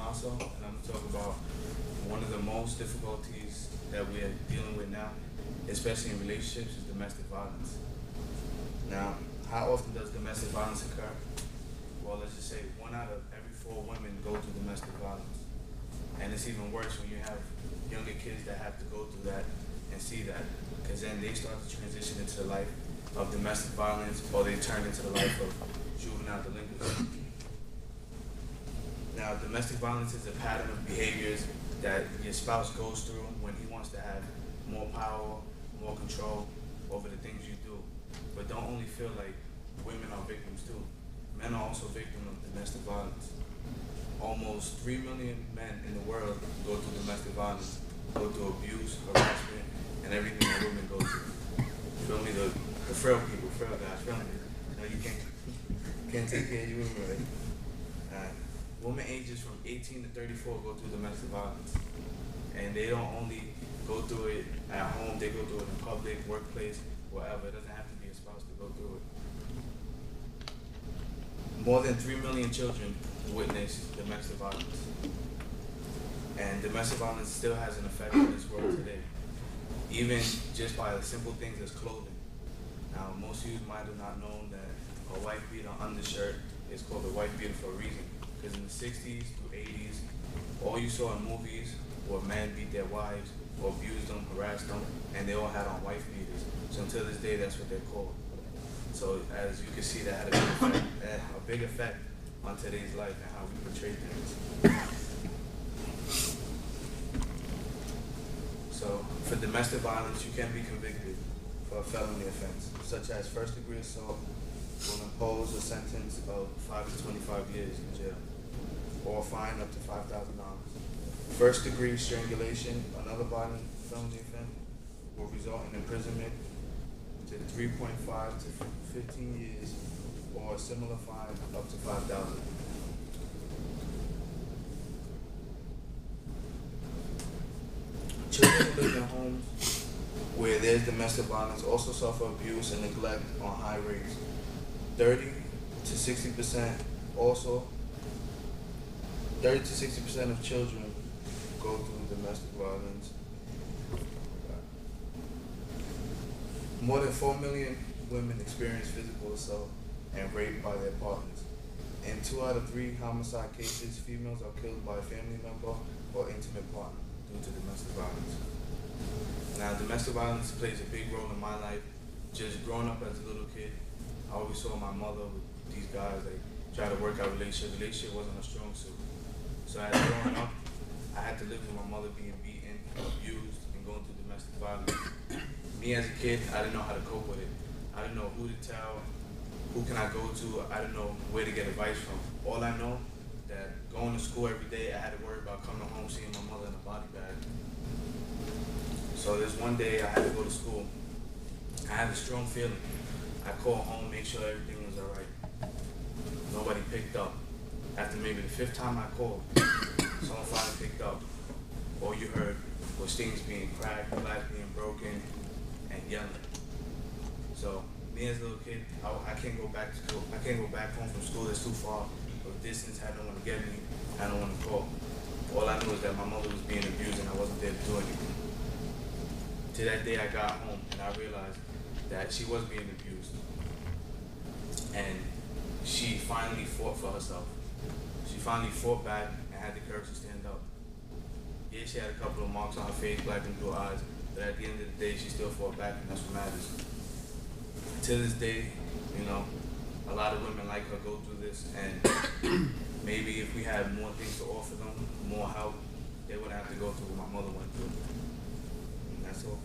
Damaso, and I'm going to talk about one of the most difficulties that we are dealing with now, especially in relationships, is domestic violence. Now, how often does domestic violence occur? Well, let's just say 1 out of every 4 women go through domestic violence. And it's even worse when you have younger kids that have to go through that and see that, because then they start to transition into the life of domestic violence, or they turn into the life of juvenile delinquency. Now, domestic violence is a pattern of behaviors that your spouse goes through when he wants to have more power, more control over the things you do. But don't only feel like women are victims too. Men are also victims of domestic violence. Almost 3 million men in the world go through domestic violence, go through abuse, harassment, and everything that women go through. Feel me? The frail people, frail guys, feel me? No, you can't take care of your women, right? Women ages from 18 to 34 go through domestic violence. And they don't only go through it at home, they go through it in public, workplace, wherever. It doesn't have to be a spouse to go through it. More than 3 million children witness domestic violence. And domestic violence still has an effect on this world today, even just by the simple things as clothing. Now, most of you might have not known that a white beater undershirt is called a white beater for a reason. Because in the 60s through 80s, all you saw in movies were men beat their wives, or abused them, harassed them, and they all had on wife beaters. So until this day, that's what they're called. So as you can see, that had a big effect on today's life and how we portray things. So for domestic violence, you can be convicted for a felony offense, such as first-degree assault, will impose a sentence of 5 to 25 years in jail, or a fine up to $5,000. First-degree strangulation, another violent felony offense, will result in imprisonment to 3.5 to 15 years, or a similar fine up to $5,000. Children who live in homes where there's domestic violence also suffer abuse and neglect on high rates. 30 to 60% also, 30 to 60% of children go through domestic violence. More than 4 million women experience physical assault and rape by their partners. In 2 out of 3 homicide cases, females are killed by a family member or intimate partner due to domestic violence. Now, domestic violence plays a big role in my life. Just growing up as a little kid, I always saw my mother with these guys, like, try to work out relationships. Relationship wasn't a strong suit. So as growing up, I had to live with my mother being beaten, abused, and going through domestic violence. Me as a kid, I didn't know how to cope with it. I didn't know who to tell, who can I go to. I didn't know where to get advice from. All I know, that going to school every day, I had to worry about coming home, seeing my mother in a body bag. So this one day, I had to go to school. I had a strong feeling. I called home, make sure everything was all right. Nobody picked up. After maybe the 5th time I called, someone finally picked up. All you heard was things being cracked, glass being broken, and yelling. So me as a little kid, I can't go back to school. I can't go back home from school. It's too far of a distance. I don't want to get me. I don't want to call. All I knew was that my mother was being abused and I wasn't there to do anything. To that day I got home and I realized that she was being abused. And she finally fought for herself. She finally fought back and had the courage to stand up. Yeah, she had a couple of marks on her face, black and blue eyes, but at the end of the day, she still fought back, and that's what matters. To this day, you know, a lot of women like her go through this, and maybe if we had more things to offer them, more help, they wouldn't have to go through what my mother went through. And that's all.